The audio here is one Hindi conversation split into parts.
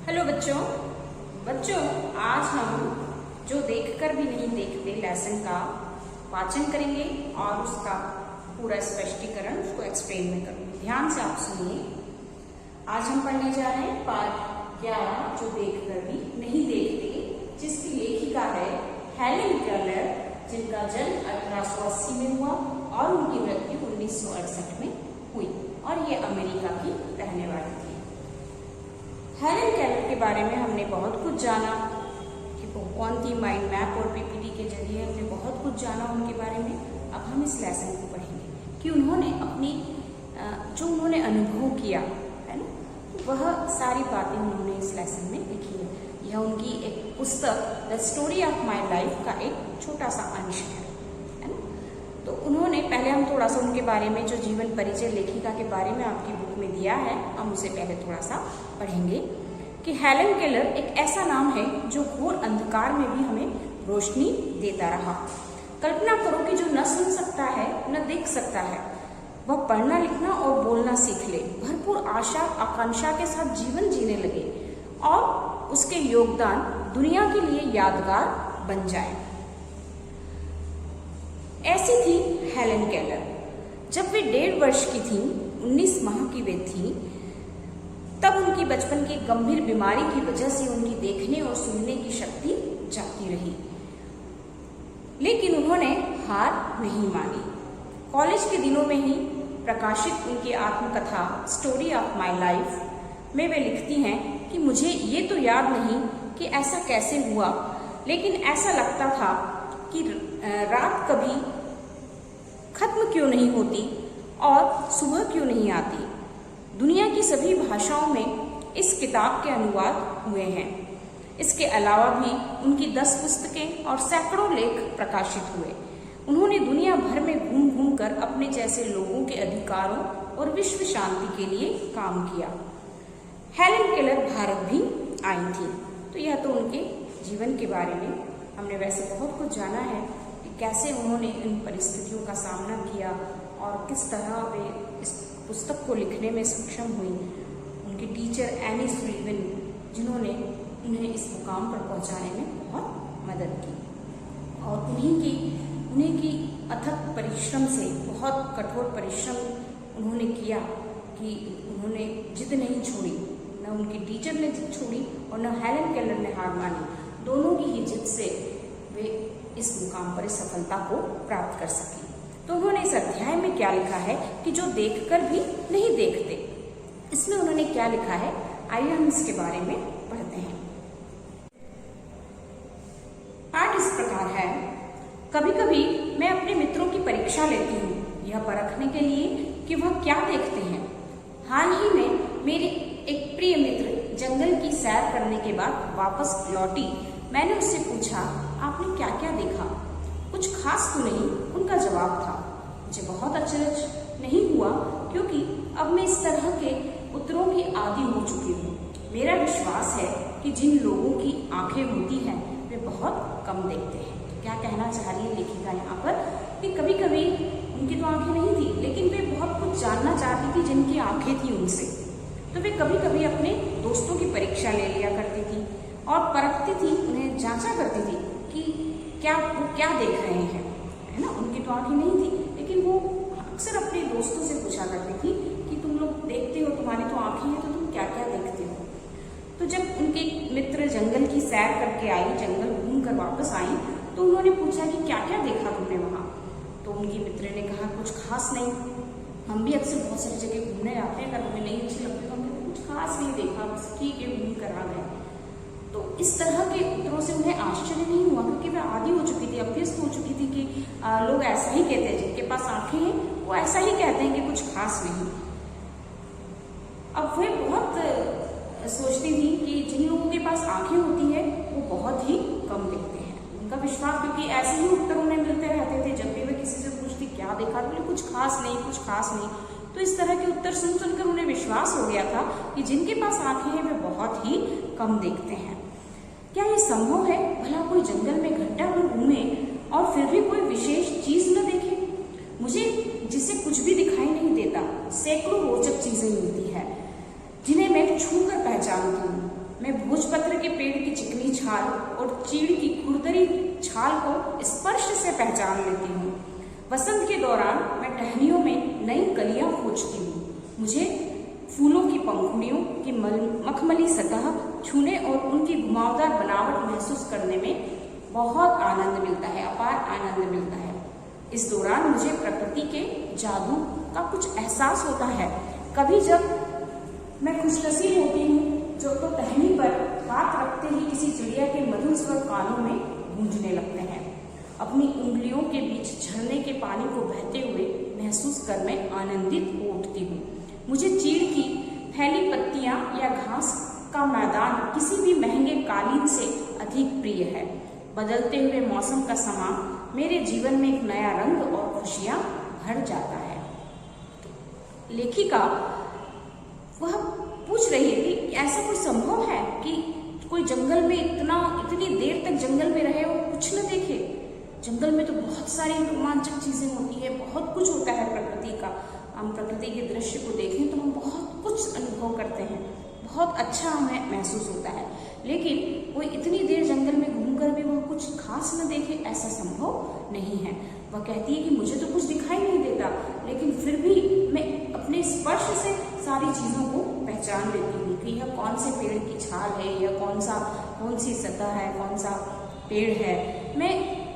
हेलो बच्चों। आज हम जो देखकर भी नहीं देखते लेसन का वाचन करेंगे और उसका पूरा स्पष्टीकरण उसको एक्सप्लेन में करूंगी। ध्यान से आप सुनिए। आज हम पढ़ने जा रहे हैं पाठ 11 जो देखकर भी नहीं देखते, जिसकी लेखिका है हेलेन केलर, जिनका जन्म 1880 में हुआ और उनकी मृत्यु 1968 में हुई और ये अमेरिका की रहने वाली थी। हेलेन केलर के बारे में हमने बहुत कुछ जाना कि वो कौन थी। माइंड मैप और पीपीटी के जरिए हमने बहुत कुछ जाना उनके बारे में। अब हम इस लेसन को पढ़ेंगे कि उन्होंने अपनी जो उन्होंने अनुभव किया है ना, वह सारी बातें उन्होंने इस लेसन में लिखी है। यह उनकी एक पुस्तक the story of my life का एक छोटा सा अंश है ना। तो उन्होंने पहले हम थोड़ा सा उनके बारे में जो जीवन परिचय लेखिका के बारे में आपकी बुक में दिया है, हम उसे पहले थोड़ा सा पढ़ेंगे कि हेलेन केलर एक ऐसा नाम है जो घोर अंधकार में भी हमें रोशनी देता रहा। कल्पना करो कि जो न सुन सकता है न देख सकता है, वह पढ़ना लिखना और बोलना सीख ले, भरपूर आशा आकांक्षा के साथ जीवन जीने लगे और उसके योगदान दुनिया के लिए यादगार बन जाए। ऐसी थी हेलेन केलर। जब वे 1.5 वर्ष की थी, 19 माह की वे थी, तब उनकी बचपन की गंभीर बीमारी की वजह से उनकी देखने और सुनने की शक्ति जाती रही, लेकिन उन्होंने हार नहीं मानी। कॉलेज के दिनों में ही प्रकाशित उनकी आत्मकथा स्टोरी ऑफ माई लाइफ में वे लिखती हैं कि मुझे ये तो याद नहीं कि ऐसा कैसे हुआ, लेकिन ऐसा लगता था कि रात कभी खत्म क्यों नहीं होती और सुबह क्यों नहीं आती। दुनिया की सभी भाषाओं में इस किताब के अनुवाद हुए हैं। इसके अलावा भी उनकी 10 पुस्तकें और सैकड़ों लेख प्रकाशित हुए। उन्होंने दुनिया भर में घूम घूम कर अपने जैसे लोगों के अधिकारों और विश्व शांति के लिए काम किया। हेलेन केलर भारत भी आई थी। तो यह तो उनके जीवन के बारे में हमने वैसे बहुत कुछ जाना है कि कैसे उन्होंने इन परिस्थितियों का सामना किया और किस तरह वे इस पुस्तक को लिखने में सक्षम हुई। उनकी टीचर एनी सुलिवन, जिन्होंने उन्हें इस मुकाम पर पहुंचाने में बहुत मदद की, और उन्हीं की अथक परिश्रम से, बहुत कठोर परिश्रम उन्होंने किया कि उन्होंने जिद नहीं छोड़ी। न उनकी टीचर ने जिद छोड़ी और न हेलेन केलर ने हार मानी। दोनों की ही जिद से वे इस मुकाम पर सफलता को प्राप्त कर सकी। तो उन्होंने इस अध्याय में क्या लिखा है कि जो देखकर भी नहीं देखते, इसमें उन्होंने क्या लिखा है, आइए हम इसके बारे में पढ़ते हैं। पाठ इस प्रकार है। कभी कभी मैं अपने मित्रों की परीक्षा लेती हूँ, यह परखने के लिए कि वह क्या देखते हैं। हाल ही में मेरी एक प्रिय मित्र जंगल की सैर करने के बाद वापस लौटी। मैंने उससे पूछा, आपने क्या क्या देखा? कुछ खास तो नहीं, उनका जवाब था। मुझे बहुत अचरज नहीं हुआ, क्योंकि अब मैं इस तरह के उत्तरों की आदी हो चुकी हूँ। मेरा विश्वास है कि जिन लोगों की आंखें होती हैं वे बहुत कम देखते हैं। तो क्या कहना चाह रही है लेखिका यहाँ पर कि कभी कभी उनकी तो आंखें नहीं थी, लेकिन वे बहुत कुछ जानना चाहती थी जिनकी आंखें थी उनसे। तो वे कभी कभी अपने दोस्तों की परीक्षा ले लिया करती थी और परखती थी, उन्हें जांचा करती थी कि वो क्या देख रहे हैं, है ना। उनकी तो आंखें नहीं थी, लेकिन वो अक्सर अपने दोस्तों से पूछा करती थी कि तुम लोग देखते हो, तुम्हारी तो आंखें हैं, तो तुम क्या क्या देखते हो। तो जब उनके मित्र जंगल की सैर करके आई, जंगल घूम कर वापस आई, तो उन्होंने पूछा कि क्या क्या देखा तुमने वहाँ। तो उनकी मित्र ने कहा, कुछ खास नहीं, हम भी अक्सर बहुत सारी जगह घूमने जाते हैं, अगर हमें नहीं अच्छी लगती तो हमने कुछ खास नहीं देखा, बस ठीक है घूम कर आ गए। तो इस तरह के उत्तरों से उन्हें आश्चर्य नहीं हुआ, क्योंकि वे आदी हो चुकी थी, अभ्यस्त हो चुकी थी कि लोग ऐसा ही कहते हैं, जिनके पास आंखें हैं वो ऐसा ही कहते हैं कि कुछ खास नहीं। अब वे बहुत सोचती थी कि जिन लोगों के पास आंखें होती है वो बहुत ही कम देखते हैं। उनका विश्वास, क्योंकि ऐसे ही उत्तर उन्हें मिलते रहते थे जब भी वे किसी से पूछती क्या देखा, तो बोले कुछ खास नहीं, कुछ खास नहीं। तो इस तरह के उत्तर सुन सुनकर उन्हें विश्वास हो गया था कि जिनके पास आंखें हैं वे बहुत ही कम देखते हैं। क्या ये संभव है? भला कोई जंगल में घंटा भर घूमे और फिर भी कोई विशेष चीज न देखे? मुझे जिसे कुछ भी दिखाई नहीं देता, सैकड़ों रोचक चीजें मिलती है जिन्हें मैं छू कर पहचानती हूँ। मैं भोजपत्र के पेड़ की चिकनी छाल और चीड़ की खुरदरी छाल को स्पर्श से पहचान लेती हूँ। वसंत के दौरान मैं टहनियों में नई कलियां खोजती हूँ। मुझे फूलों की पंखुड़ियों की मखमली सतह छूने और उनकी घुमावदार बनावट महसूस करने में बहुत आनंद मिलता है, अपार आनंद मिलता है। इस दौरान मुझे प्रकृति के जादू का कुछ एहसास होता है। कभी जब मैं खुशनसीब होती हूँ जो तो टहनी पर हाथ रखते ही किसी चिड़िया के मधुर स्वर कानों में गूंजने लगते हैं। अपनी उंगलियों के बीच झरने के पानी को बहते हुए महसूस कर मैं आनंदित हो उठती हूँ। मुझे चीड़ की फैली पत्तियां या घास का मैदान किसी भी महंगे कालीन से अधिक प्रिय है। बदलते हुए मौसम का समा मेरे जीवन में एक नया रंग और खुशियां भर जाता है। लेखिका वह पूछ रही है कि ऐसा कोई संभव है कि कोई जंगल में इतनी देर तक जंगल में रहे और कुछ न देखे। जंगल में तो बहुत सारी रोमांचक चीजें होती है, बहुत कुछ होता है प्रकृति का। हम प्रकृति के दृश्य को देखें तो हम बहुत कुछ अनुभव करते हैं, बहुत अच्छा हमें महसूस होता है। लेकिन कोई इतनी देर जंगल में घूमकर भी वह कुछ खास न देखे, ऐसा संभव नहीं है। वह कहती है कि मुझे तो कुछ दिखाई नहीं देता, लेकिन फिर भी मैं अपने स्पर्श से सारी चीजों को पहचान लेती हूँ कि यह कौन से पेड़ की छाल है, यह कौन सी सतह है, कौन सा पेड़ है। मैं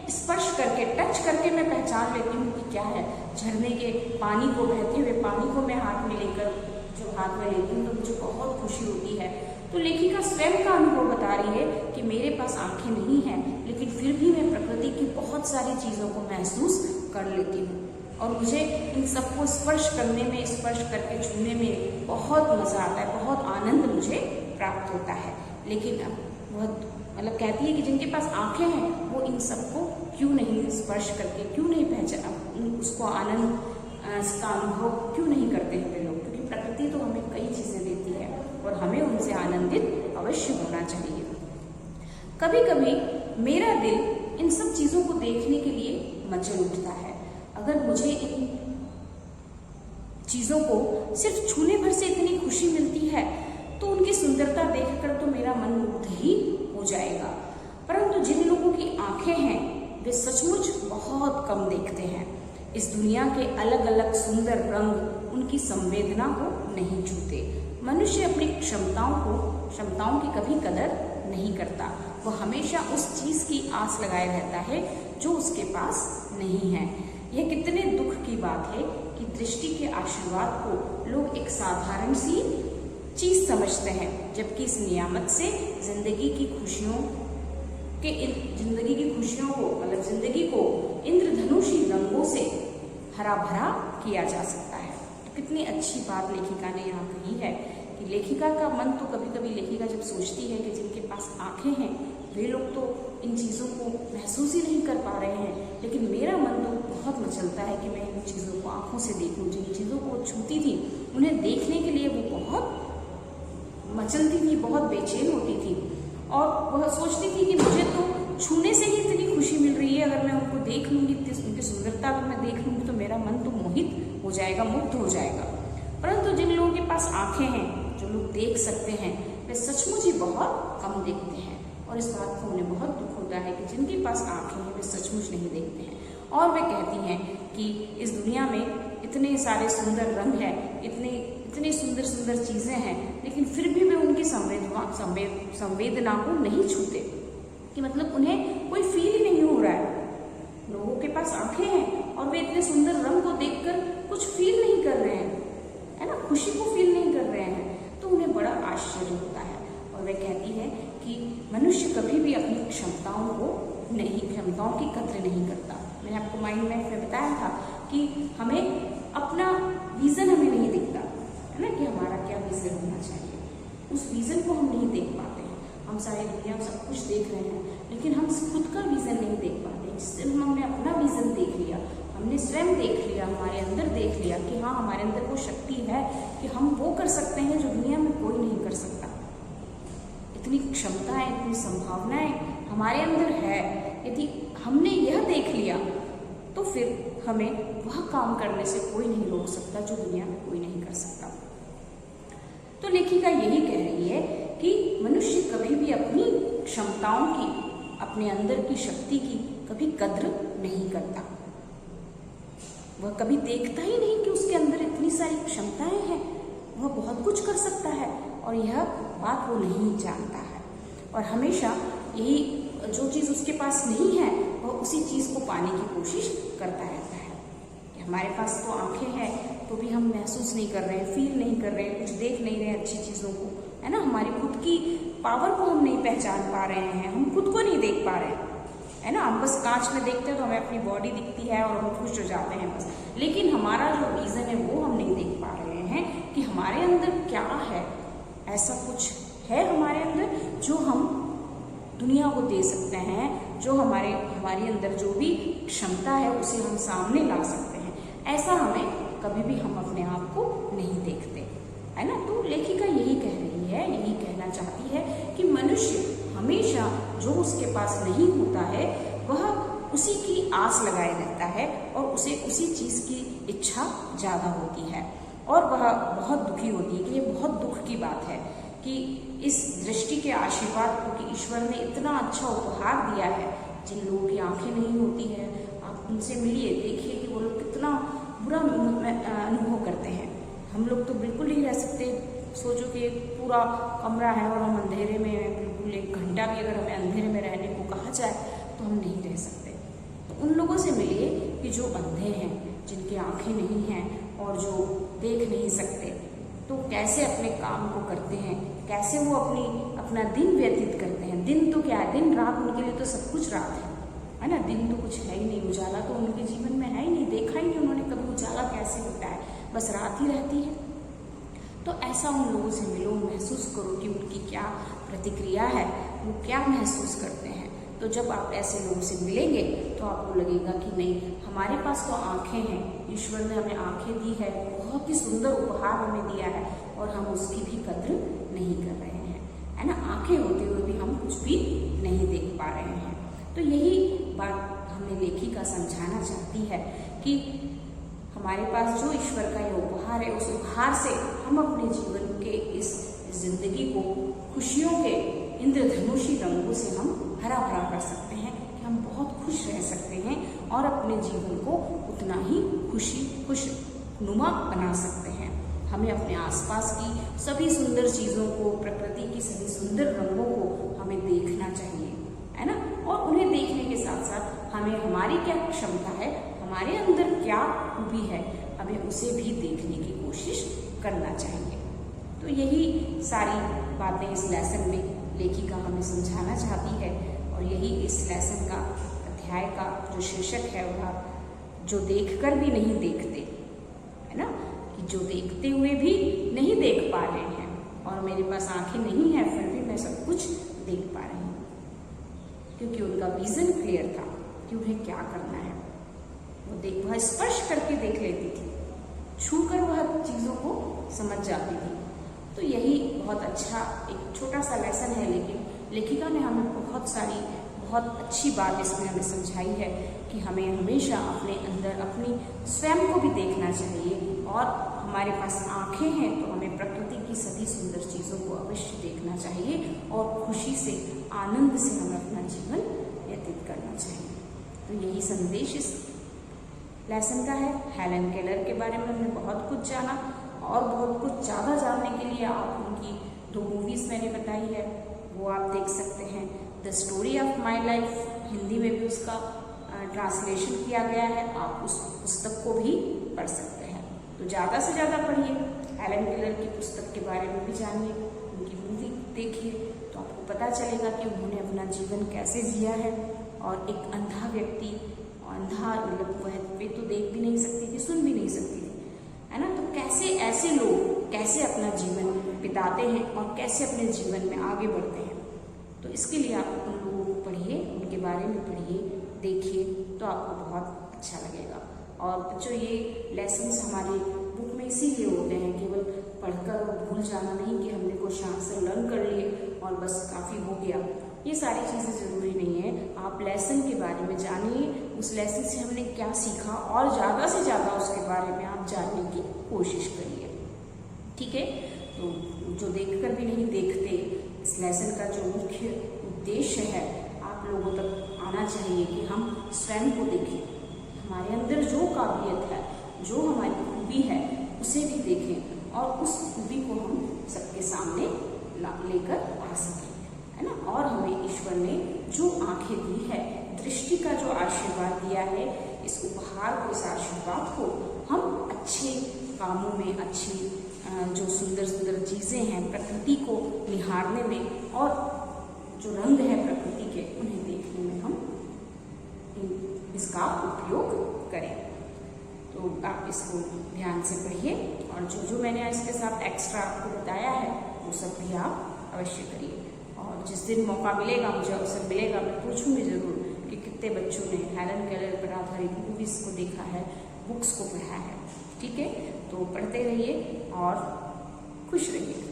स्पर्श करके, टच करके मैं पहचान लेती हूँ कि क्या है। झरने के पानी को, बहते हुए पानी को मैं हाथ में लेकर जब हाथ में लेती हूँ तो मुझे बहुत खुशी होती है। तो लेखिका स्वयं का अनुभव बता रही है कि मेरे पास आंखें नहीं हैं, लेकिन फिर भी मैं प्रकृति की बहुत सारी चीजों को महसूस कर लेती हूँ और मुझे इन सबको स्पर्श करने में, स्पर्श करके छूने में बहुत मजा आता है, बहुत आनंद मुझे प्राप्त होता है। लेकिन वह कहती है कि जिनके पास आंखें हैं वो इन सबको क्यों नहीं स्पर्श करके, क्यों नहीं पहचान, उसको आनंद का अनुभव क्यों नहीं करते हैं वे लोग। क्योंकि प्रकृति तो हमें कई चीजें देती है और हमें उनसे आनंदित अवश्य होना चाहिए। कभी कभी मेरा दिल इन सब चीजों को देखने के लिए मचल उठता है। अगर मुझे इन चीजों को सिर्फ छूने भर से इतनी खुशी मिलती है तो उनकी सुंदरता देखकर तो मेरा मन मुग्ध ही हो जाएगा। परंतु जिन लोगों की आंखें हैं वे सचमुच बहुत कम देखते हैं। इस दुनिया के अलग अलग सुंदर रंग उनकी संवेदना को नहीं छूते। मनुष्य अपनी क्षमताओं की कभी कदर नहीं करता। वह हमेशा उस चीज की आस लगाए रहता है जो उसके पास नहीं है। यह कितने दुख की बात है कि दृष्टि के आशीर्वाद को लोग एक साधारण सी चीज समझते हैं, जबकि इस नियामत से जिंदगी की खुशियों को, मतलब जिंदगी को इंद्रधनुषी रंगों से हरा भरा किया जा सकता है। तो कितनी अच्छी बात लेखिका ने यहाँ कही है कि लेखिका का मन तो कभी कभी लेखिका जब सोचती है कि जिनके पास आंखें हैं वे लोग तो इन चीज़ों को महसूस ही नहीं कर पा रहे हैं, लेकिन मेरा मन तो बहुत मचलता है कि मैं इन चीज़ों को आंखों से देखूं। जिन चीज़ों को छूती थी उन्हें देखने के लिए वो बहुत मचलती थी, बहुत बेचैन होती थी और वह सोचती थी कि मुझे तो छूने से ही इतनी खुशी मिल रही है, अगर मैं उनको देख लूंगी, उनकी सुंदरता अगर मैं देख लूंगी तो मेरा मन तो मोहित हो जाएगा, मुग्ध हो जाएगा। परंतु जिन लोगों के पास आंखें हैं, जो लोग देख सकते हैं, वे सचमुच ही बहुत कम देखते हैं और इस बात को उन्हें बहुत दुख होता है कि जिनके पास आंखें हैं वे सचमुच नहीं देखते हैं। और वे कहती हैं कि इस दुनिया में इतने सारे सुंदर रंग हैं, इतनी सुंदर सुंदर चीजें हैं, लेकिन फिर भी वे उनकी संवेदना को नहीं छूते, कि मतलब उन्हें कोई फील ही नहीं हो रहा है। लोगों के पास आंखें हैं और वे इतने सुंदर रंग को देखकर कुछ फील नहीं कर रहे हैं, है ना, खुशी को फील नहीं कर रहे हैं, तो उन्हें बड़ा आश्चर्य होता है। और वे कहती है कि मनुष्य कभी भी अपनी क्षमताओं की कद्र नहीं करता। मैंने आपको माइंड मैप में बताया था कि हमें अपना विजन हमें नहीं दिखता है ना, कि हमारा क्या विजन होना चाहिए, उस विजन को हम नहीं देख पाते हैं। हम सारी दुनिया में सब कुछ देख रहे हैं, लेकिन हम खुद का विजन नहीं देख पाते। जिस दिन हमने अपना विजन देख लिया, हमने स्वयं देख लिया, हमारे अंदर देख लिया कि हाँ हमारे अंदर वो शक्ति है कि हम वो कर सकते हैं जो दुनिया में कोई नहीं कर सकता। इतनी क्षमताएं, इतनी संभावनाएं हमारे अंदर है। यदि हमने यह देख लिया तो फिर हमें वह काम करने से कोई नहीं रोक सकता जो दुनिया में कोई नहीं कर सकता। तो लेखिका यही कह रही है कि मनुष्य कभी भी अपनी क्षमताओं की, अपने अंदर की शक्ति की कभी कद्र नहीं करता। वह कभी देखता ही नहीं कि उसके अंदर इतनी सारी क्षमताएं हैं, वह बहुत कुछ कर सकता है, और यह बात वो नहीं जानता है। और हमेशा यही जो चीज़ उसके पास नहीं है वह उसी चीज़ को पाने की कोशिश करता रहता है। कि हमारे पास तो आंखें हैं तो भी हम महसूस नहीं कर रहे हैं, फील नहीं कर रहे हैं, कुछ देख नहीं रहे हैं अच्छी चीज़ों को, है ना। हमारी खुद की पावर को हम नहीं पहचान पा रहे हैं, हम खुद को नहीं देख पा रहे हैं, है ना। हम बस कांच में देखते हैं तो हमें अपनी बॉडी दिखती है और हम खुश हो जाते हैं बस, लेकिन हमारा जो रीज़न है वो हम नहीं देख पा रहे हैं कि हमारे अंदर क्या है। ऐसा कुछ है हमारे अंदर जो हम दुनिया को दे सकते हैं, जो हमारे अंदर जो भी क्षमता है उसे हम सामने ला सकते हैं। ऐसा हमें कभी भी हम अपने आप को नहीं देखते, है ना। तो लेखिका यही कह रही है, यही कहना चाहती है कि मनुष्य हमेशा जो उसके पास नहीं होता है वह उसी की आस लगाए रहता है और उसे उसी चीज़ की इच्छा ज़्यादा होती है, और वह बहुत दुखी होती है। कि ये बहुत दुख की बात है कि इस दृष्टि के आशीर्वाद को, कि ईश्वर ने इतना अच्छा उपहार दिया है। जिन लोगों की आंखें नहीं होती है, आप उनसे मिलिए, देखिए कि वो लोग कितना बुरा अनुभव करते हैं। हम लोग तो बिल्कुल नहीं रह सकते। सोचो कि एक पूरा कमरा है और हम अंधेरे में, बिल्कुल 1 घंटा भी अगर हमें अंधेरे में रहने को कहा जाए तो हम नहीं रह सकते। तो उन लोगों से मिलिए कि जो अंधे हैं, जिनकी आंखें नहीं हैं और जो देख नहीं सकते, तो कैसे अपने काम को करते हैं, कैसे वो अपना दिन व्यतीत करते हैं। दिन तो क्या है, दिन रात उनके लिए तो सब कुछ रात है ना। दिन तो कुछ है ही नहीं, उजाला तो उनके जीवन में है ही नहीं, देखा ही नहीं उन्होंने कभी उजाला कैसे होता है, बस रात ही रहती है। तो ऐसा उन लोगों से मिलो, महसूस करो कि उनकी क्या प्रतिक्रिया है, वो क्या महसूस करते हैं। तो जब आप ऐसे लोगों से मिलेंगे तो आपको लगेगा कि नहीं, हमारे पास तो आंखें हैं, ईश्वर ने हमें आंखें दी है, बहुत ही सुंदर उपहार हमें दिया है, और हम उसकी भी कद्र नहीं कर रहे हैं, है ना। आंखें होते हुए भी हम कुछ भी नहीं देख पा रहे हैं। तो यही बात हमें लेखिका समझाना चाहती है कि हमारे पास जो ईश्वर का ये उपहार है, उस उपहार से हम अपने जीवन के इस जिंदगी को खुशियों के इंद्रधनुषी रंगों से हम हरा भरा कर सकते हैं, कि हम बहुत खुश रह सकते हैं और अपने जीवन को उतना ही खुशनुमा बना सकते हैं। हमें अपने आसपास की सभी सुंदर चीज़ों को, प्रकृति की सभी सुंदर रंगों को हमें देखना चाहिए, है ना। और उन्हें देखने के साथ साथ हमें हमारी क्या क्षमता है, हमारे अंदर क्या खूबी है, हमें उसे भी देखने की कोशिश करना चाहिए। तो यही सारी बातें इस लेसन में लेखिका हमें समझाना चाहती है, और यही इस लेसन का अध्याय का जो शीर्षक है वह जो देखकर भी नहीं देखते, है ना। कि जो देखते हुए भी नहीं देख पा रहे हैं, और मेरे पास आंखें नहीं हैं फिर भी मैं सब कुछ देख पा रही हूँ, क्योंकि उनका विजन क्लियर था कि उन्हें क्या करना है। वह स्पर्श करके देख लेती थी, छू कर वह चीज़ों को समझ जाती थी। तो यही बहुत अच्छा एक छोटा सा लेसन है, लेकिन लेखिका ने हमें बहुत अच्छी बात इसमें हमें समझाई है कि हमें हमेशा अपने अंदर अपनी स्वयं को भी देखना चाहिए, और हमारे पास आंखें हैं तो हमें प्रकृति की सभी सुंदर चीज़ों को अवश्य देखना चाहिए, और खुशी से, आनंद से हमें अपना जीवन व्यतीत करना चाहिए। तो यही संदेश इस लेसन का है। हेलन केलर के बारे में हमने बहुत कुछ जाना, और बहुत कुछ ज़्यादा जानने के लिए आप उनकी 2 मूवीज़ मैंने बताई है, वो आप देख सकते हैं। The story of my life, Hindi में भी उसका ट्रांसलेशन किया गया है, आप उस पुस्तक को भी पढ़ सकते हैं। तो ज़्यादा से ज़्यादा पढ़िए, हेलन केलर की पुस्तक के बारे में भी जानिए, उनकी मूवी देखिए, तो आपको पता चलेगा कि उन्होंने अपना जीवन कैसे जिया है। और एक अंधा व्यक्ति, अंधा मतलब वे तो देख भी नहीं सकती थी, सुन भी नहीं सकती थी, है ना। तो कैसे ऐसे लोग कैसे अपना जीवन बिताते हैं और कैसे अपने जीवन में आगे बढ़ते हैं। तो इसके लिए आप उन लोगों को पढ़िए, उनके बारे में पढ़िए, देखिए, तो आपको बहुत अच्छा लगेगा। और बच्चों, ये लेसन्स हमारे बुक में इसीलिए होते हैं, केवल पढ़कर भूल जाना नहीं कि हमने कुछ आंसर लर्न कर लिए और बस काफ़ी हो गया। ये सारी चीज़ें ज़रूरी नहीं है। आप लेसन के बारे में जानिए, उस लेसन से हमने क्या सीखा, और ज़्यादा से ज़्यादा उसके बारे में आप जानने की कोशिश करिए, ठीक है। तो जो देखकर भी नहीं देखते, लेसन का जो मुख्य उद्देश्य है आप लोगों तक आना चाहिए कि हम स्वयं को देखें, हमारे अंदर जो काबिलियत है, जो हमारी खूबी है उसे भी देखें और उस खूबी को हम सबके सामने लेकर आ सकें, है ना। और हमें ईश्वर ने जो आंखें दी है, दृष्टि का जो आशीर्वाद दिया है, इस उपहार को, इस आशीर्वाद को हम अच्छे कामों में, अच्छी जो सुंदर सुंदर चीज़ें हैं प्रकृति को निहारने में और जो रंग है प्रकृति के उन्हें देखने में हम इसका उपयोग करें। तो आप इसको ध्यान से पढ़िए और जो जो मैंने इसके साथ एक्स्ट्रा आपको बताया है वो सब भी आप अवश्य करिए। और जिस दिन मौका मिलेगा, मुझे अवसर मिलेगा, मैं पूछूंगी जरूर कि कितने बच्चों ने हेलन केलर पर आधारित मूवीज़ को देखा है, बुक्स को पढ़ा है। ठीक है, तो पढ़ते रहिए और खुश रहिए।